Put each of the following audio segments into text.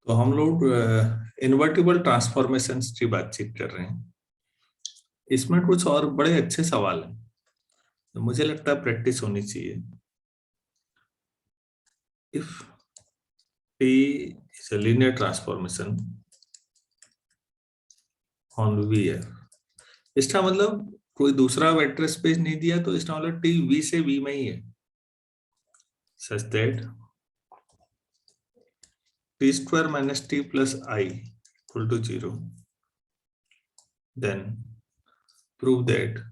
तो हम लोग इन्वर्टिबल ट्रांसफॉर्मेशंस की बातचीत कर रहे हैं। इसमें कुछ और बड़े अच्छे सवाल हैं, तो मुझे लगता है प्रैक्टिस होनी चाहिए। If T is a linear transformation on VF, इसका मतलब कोई दूसरा वेक्टर स्पेस नहीं दिया, तो इसका मतलब T V से V में ही है, such that T square minus T plus I equal to 0. Then prove that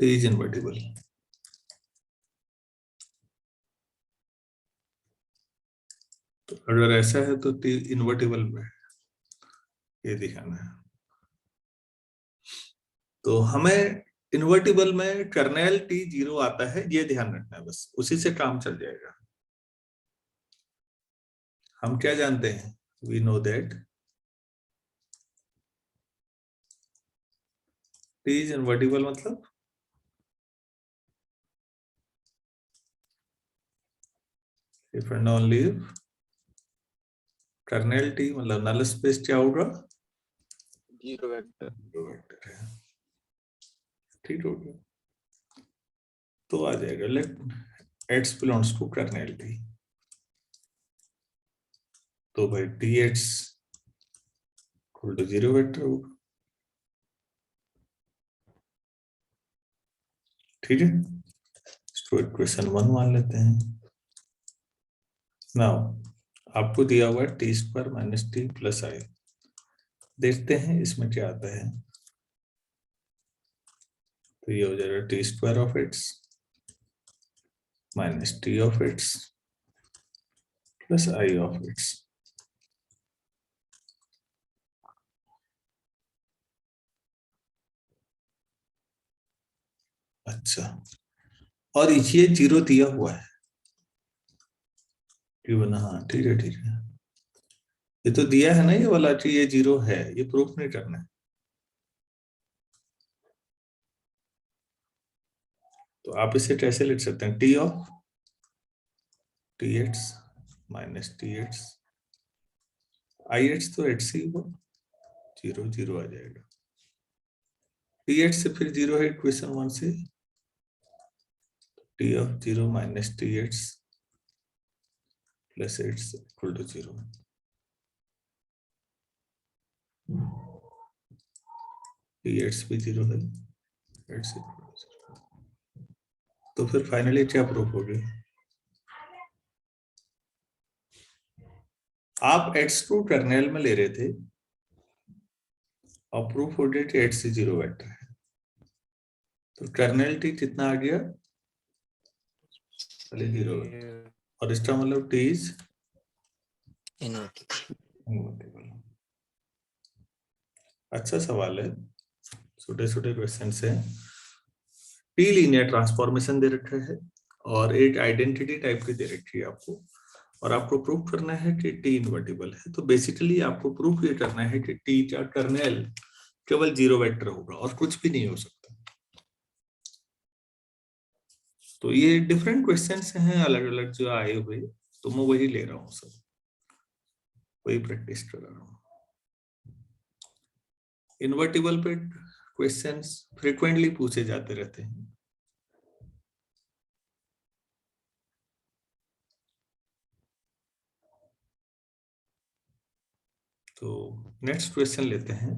T is invertible. तो अगर ऐसा है तो T इन्वर्टिबल में ये दिखाना है। तो हमें इन्वर्टिबल में कर्नेल T 0 आता है, ये ध्यान रखना है, बस उसी से काम चल जाएगा। हम क्या जानते हैं? We know that T is invertible, मतलब if and only if kernel T मतलब नल स्पेस क्या होगा? Zero vector. जीरो वेक्टर है, ठीक हो गया। तो आ जाएगा let x belongs to kernel T। तो भाई Tx equal to zero vector होगा, ठीक है। इसको इक्वेशन 1 मान लेते हैं। नाउ आपको दिया हुआ है T square minus T plus I, देखते हैं इसमें क्या आता है। तो ये हो जाएगा T square of x minus T of x plus I of x. अच्छा, और ये जीरो दिया हुआ है, हाँ ठीक है ठीक है। ये तो दिया है ना ये वाला कि ये जीरो है, ये प्रूफ नहीं करना है। तो आप इसे कैसे लिख सकते हैं? T of T x minus T x I x, तो एक्स ही हुआ, जीरो जीरो आ जाएगा। टी एक्स से फिर जीरो है इक्वेशन 1 से, T of zero minus T X plus X equal to zero. T X भी जीरो है, एक्स इक्वल टू जीरो। तो फिर फाइनली क्या प्रूफ हो गया? आप एक्स को कर्नेल में ले रहे थे और प्रूफ हो गया कि एक्स से जीरो वेक्टर है। तो कर्नेल टी कितना आ गया? जीरो। और इसका मतलब टी इज इनवर्टिबल। अच्छा सवाल है, छोटे छोटे क्वेश्चन है। टी लीनियर ट्रांसफॉर्मेशन दे रखा है और एक आइडेंटिटी टाइप की दे रखी है आपको, और आपको प्रूफ करना है कि टी इन्वर्टिबल है। तो बेसिकली आपको प्रूफ ये करना है कि टी का कर्नेल केवल जीरो वेक्टर होगा और कुछ भी नहीं हो सकता। तो ये डिफरेंट क्वेश्चंस हैं अलग अलग जो आए हुए, तो मैं वही ले रहा हूँ, सब वही प्रैक्टिस कर रहा हूँ। इन्वर्टिबल पे क्वेश्चंस फ्रीक्वेंटली पूछे जाते रहते हैं। तो नेक्स्ट क्वेश्चन लेते हैं।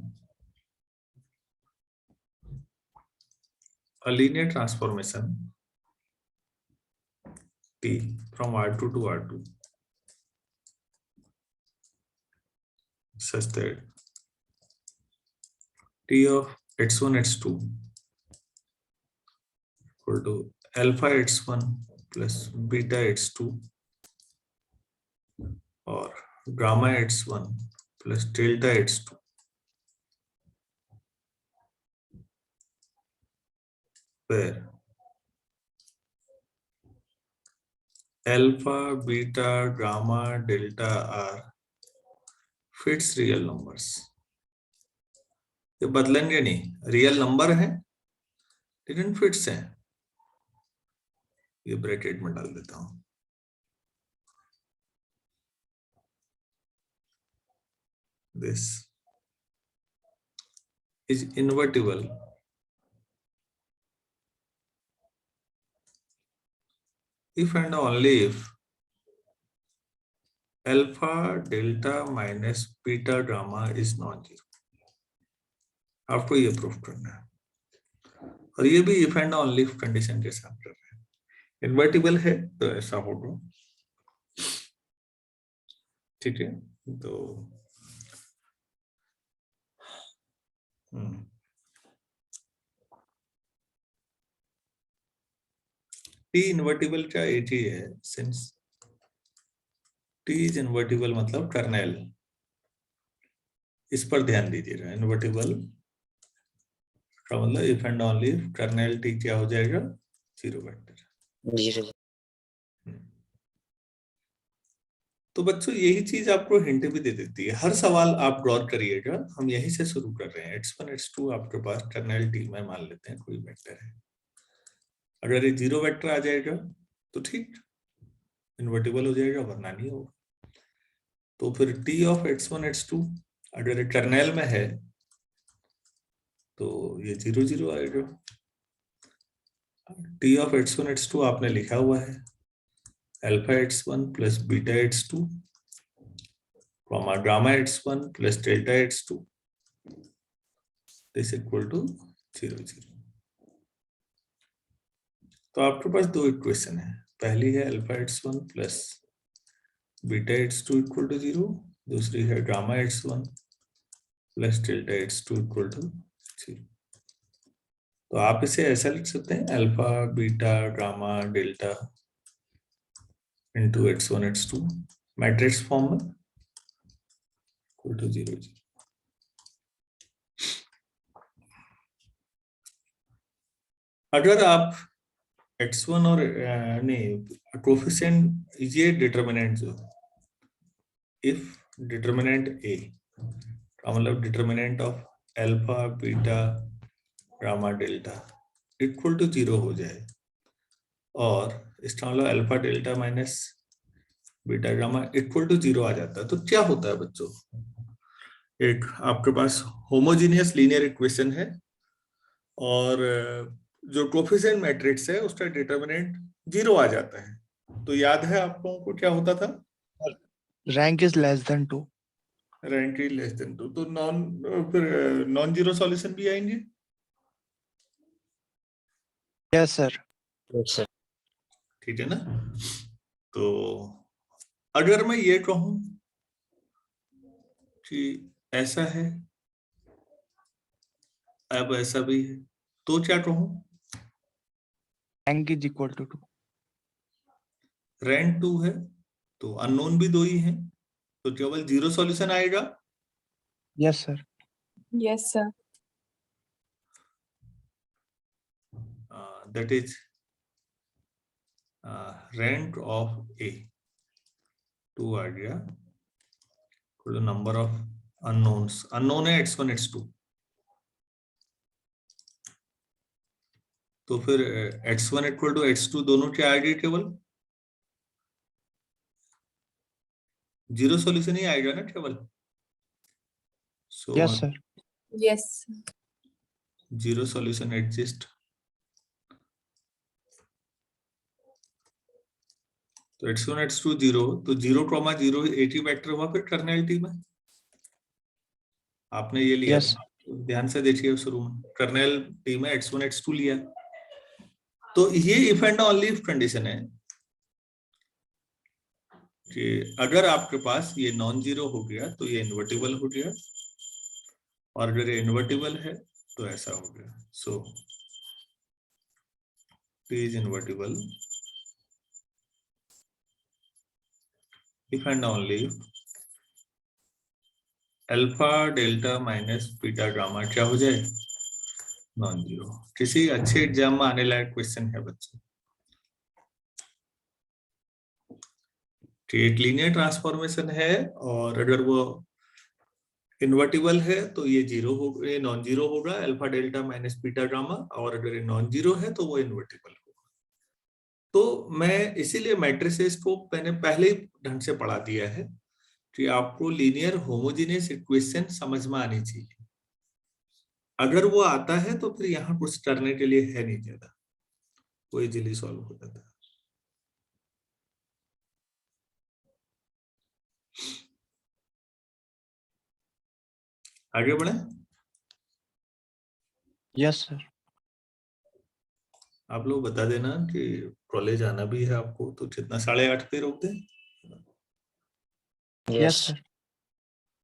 A linear transformation T from R2 to R2 such that T of x1 x2 equal to alpha x1 plus beta x2 or gamma x1 plus delta x2 where alpha, beta, gamma, delta are fixed real numbers। ये बदलेंगे नहीं, real number है लेकिन fits हैं। ये bracket में डाल देता हूं। this is invertible if and only if alpha delta minus beta gamma is non-zero. आपको ये प्रूफ करना है, और ये भी if and only if condition के साथ कर रहे हैं। इन्वर्टिबल है तो ऐसा होगा, ठीक है। तो टी इन्वर्टिबल का एक ही है, सिंस टी इज इन्वर्टिबल मतलब कर्नेल, इस पर ध्यान दीजिएगा। इन्वर्टिबल का मतलब if and only if kernel T क्या हो जाएगा, जीरो वेक्टर। जीरो। तो बच्चों यही चीज आपको हिंट भी दे देती है। हर सवाल आप गौर करिएगा, हम यहीं से शुरू कर रहे हैं। x1 x2 आपके पास कर्नेल टी में मान लेते हैं कोई वेक्टर है, अगर ये जीरो वेक्टर आ जाएगा तो ठीक, इन्वर्टिबल हो जाएगा, वरना नहीं होगा। तो फिर टी ऑफ x1 x2 अगर कर्नेल में है तो ये 0 0 आएगा। टी ऑफ x1 x2 आपने लिखा हुआ है alpha x1 plus beta x2 gamma x1 plus delta x2 is equal to 0 0। तो आपके पास दो इक्वेशन है, पहली है alpha x1 plus beta x2 equal to 0, दूसरी है gamma x1 plus delta x2 equal to 0। तो आप इसे ऐसा लिख सकते हैं alpha beta gamma delta into x1 x2 matrix form में इक्वल टू 0 0। अगर आप x1 और नहीं कोफिशिएंट, ये डिटरमिनेंट जो इफ डिटरमिनेंट a का मतलब determinant of alpha beta gamma delta equal to 0 हो जाए, और इसका मतलब alpha delta minus beta gamma equal to 0 आ जाता है, तो क्या होता है बच्चों, एक आपके पास होमोजीनियस लीनियर इक्वेशन है और जो कोफिशिएंट मैट्रिक्स है उसका डिटरमिनेंट 0 आ जाता है। तो याद है आप लोगों को क्या होता था, rank is less than 2। Rank is less than 2, तो नॉन जीरो सॉल्यूशन भी आएंगे। Yes sir. सर ठीक है ना। तो अगर मैं ये कहूं कि ऐसा है, अब ऐसा भी है, तो क्या कहूं, rank is equal to 2। Rank 2 है तो अननोन भी 2 ही हैं, तो केवल 0 सॉल्यूशन आएगा। Yes sir. Yes, sir. That is rank of A 2 आ गया, तो नंबर ऑफ अननोन्स, अननोन है x1 x2, तो फिर x1 इक्वल टू x2 दोनों क्या आएंगे, केवल 0 सॉल्यूशन ही आएगा ना केवल। So yes sir. Yes. 0 solution exist. तो x1 x2 0, तो 0,0 एक ही वेक्टर हुआ फिर कर्नेलिटी में। आपने ये लिया Yes. ध्यान से देखिए, शुरू में कर्नेलिटी में x1 x2 लिया, तो ये if and only if condition है कि अगर आपके पास ये नॉन जीरो हो गया तो ये इन्वर्टिबल हो गया, और अगर ये इन्वर्टिबल है तो ऐसा हो गया। सो T is invertible if and only if alpha delta minus beta gamma क्या हो जाए, नॉन जीरो। किसी अच्छे एग्जाम में आने लायक क्वेश्चन है बच्चों कि एक लीनियर ट्रांसफॉर्मेशन है और अगर वो इन्वर्टिबल है तो ये जीरो हो, ये नॉन जीरो होगा, alpha delta minus beta gamma, और अगर ये नॉन जीरो है तो वो इन्वर्टिबल होगा। तो मैं इसीलिए मैट्रिसेस को मैंने पहले ही ढंग से पढ़ा दिया है कि आपको लीनियर होमोजेनियस इक्वेशन समझ में आनी चाहिए। अगर वो आता है तो फिर यहाँ कुछ करने के लिए है नहीं ज्यादा, वो इजीली सॉल्व हो जाता है। आगे बढ़े। Yes sir. आप लोग बता देना कि कॉलेज आना भी है आपको, तो कितना 8:30 पे रोक दें? Yes sir.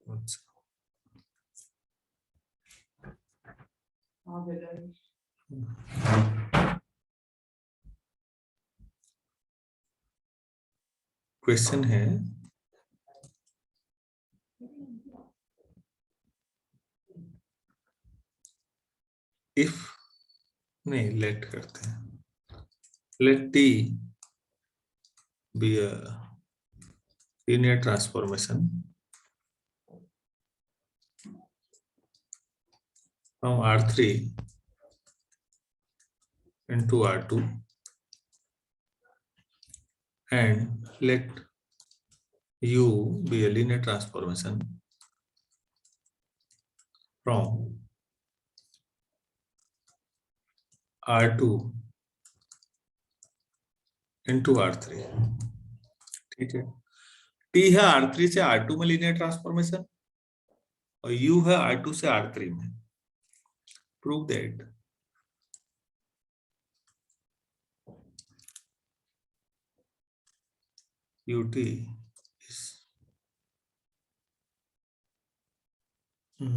अच्छा। क्वेश्चन है, इफ नहीं लेट करते हैं, let T B a linear transformation from R3 into R2 and let U be a linear transformation from R2 into R3। ठीक है, T है R3 से R2 में लीनियर ट्रांसफॉर्मेशन और U है R2 से R3 में। Prove that UT is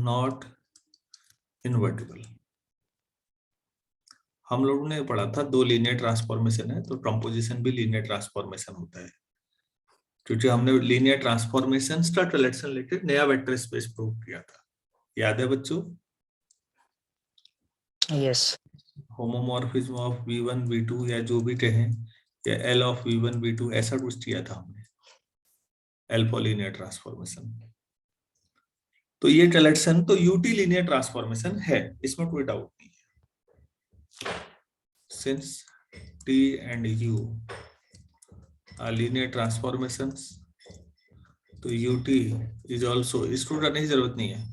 not invertible। हम लोगों ने पढ़ा था दो लीनियर ट्रांसफॉर्मेशन है तो कंपोजिशन भी लीनियर ट्रांसफॉर्मेशन होता है, क्योंकि हमने लीनियर ट्रांसफॉर्मेशन का रिलेशन लेकर नया वेक्टर स्पेस प्रूव किया था। याद है बच्चों? Yes. Homomorphism of v1 v2 या जो भी कहें, या L ऑफ v1 v2 ऐसा कुछ किया था हमने, L फॉर लीनियर ट्रांसफॉर्मेशन। तो ये कलेक्शन तो यूटी लीनियर ट्रांसफॉर्मेशन है, इसमें कोई डाउट नहीं है। Since T and U are linear transformations, तो UT is also, इसको करने की जरूरत नहीं है,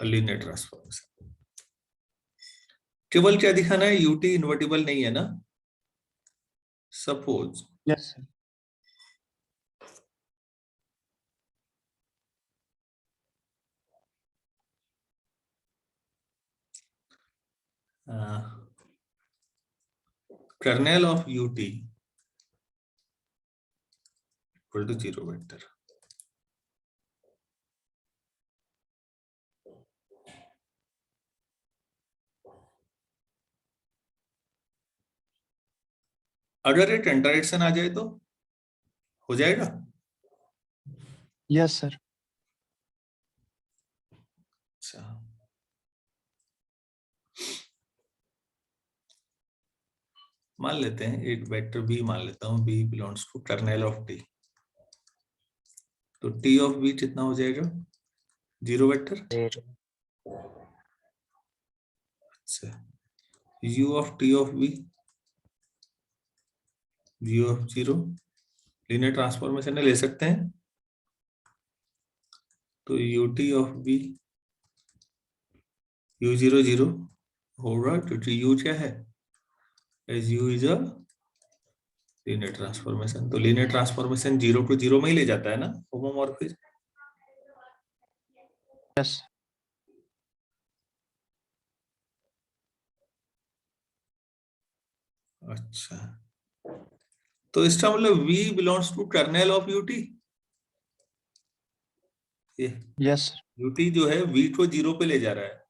लीनियर ट्रांसफॉर्मेशन। केवल क्या दिखाना है, UT इन्वर्टिबल नहीं है ना। Suppose yes sir. Kernel of UT equal to 0 vector. अगर ये कंट्राडिक्शन आ जाए तो हो जाएगा। Yes sir. अच्छा, मान लेते हैं एक वेक्टर B मान लेता हूं, B belongs to kernel of T, तो T ऑफ B कितना हो जाएगा, 0 वेक्टर। अच्छा, U of T of B, U of 0, linear transformation ले सकते हैं, तो UT ऑफ B U0 0 होगा, क्योंकि U क्या है, as U is a linear transformation. तो लीनियर ट्रांसफॉर्मेशन 0 को 0 में ही ले जाता है ना, होमोमॉर्फिज्म। यस। अच्छा, तो इसका मतलब V belongs to kernel of UT। ये यस। UT जो है V को 0 पे ले जा रहा है,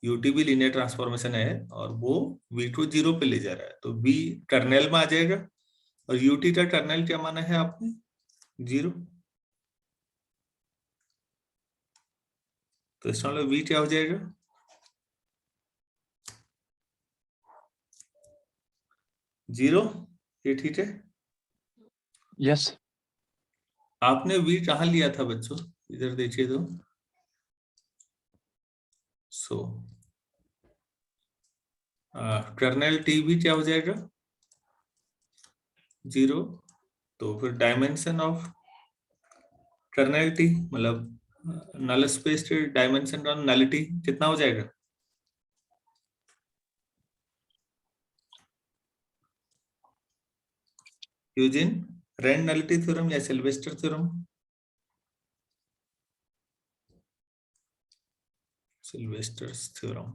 UT भी लीनियर ट्रांसफॉर्मेशन है और वो V को 0 पे ले जा रहा है, तो V कर्नेल में आ जाएगा। और UT का कर्नेल क्या माना है आपने, 0। तो इसका मतलब V क्या हो जाएगा, 0। ये ठीक है। यस। आपने V कहाँ लिया था बच्चों, इधर देखिए तो। सो कर्नेल T भी क्या हो जाएगा, 0। तो फिर डायमेंशन ऑफ कर्नैलिटी मतलब null space dimension on nullity कितना हो जाएगा? यूजिन, रेंड नलिटी थ्योरम या Sylvester theorem? Sylvester's theorem.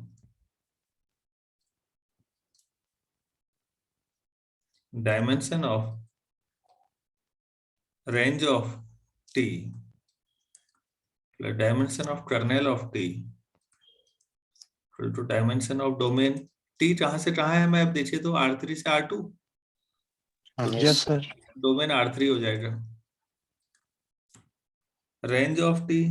Dimension of range of T plus dimension of kernel of T equal to dimension of domain T कहाँ से कहाँ है? मैं अब देखिए तो R3 से R2, Yes, sir. Domain R3 हो जाएगा। Range of T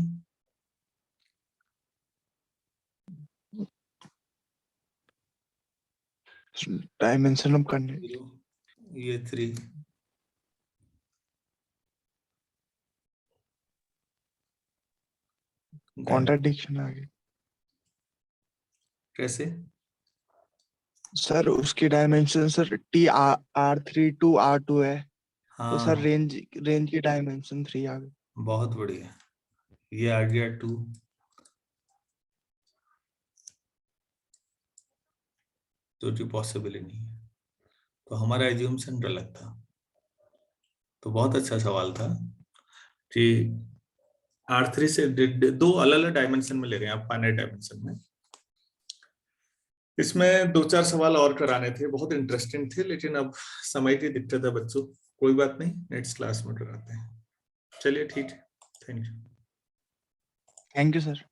Dimension of kernel. ये 3, Contradiction आ गई कैसे? सर। उसकी dimension sir R3 to R2 है, तो सर हाँ, रेंज की डायमेंशन 3 आ गई। बहुत बढ़िया। ये आ गया 2, जो कि पॉसिबल ही नहीं है, तो हमारा एज्यूम्शन गलत था। तो बहुत अच्छा सवाल था कि R3 से दो अलग अलग डायमेंशन में ले रहे हैं आप, फाइनाइट डायमेंशन में। इसमें 2-4 सवाल और कराने थे, बहुत इंटरेस्टिंग थे, लेकिन अब समय की दिक्कत है बच्चों। कोई बात नहीं, नेक्स्ट क्लास में कराते हैं। चलिए ठीक है, thank you. Thank you sir.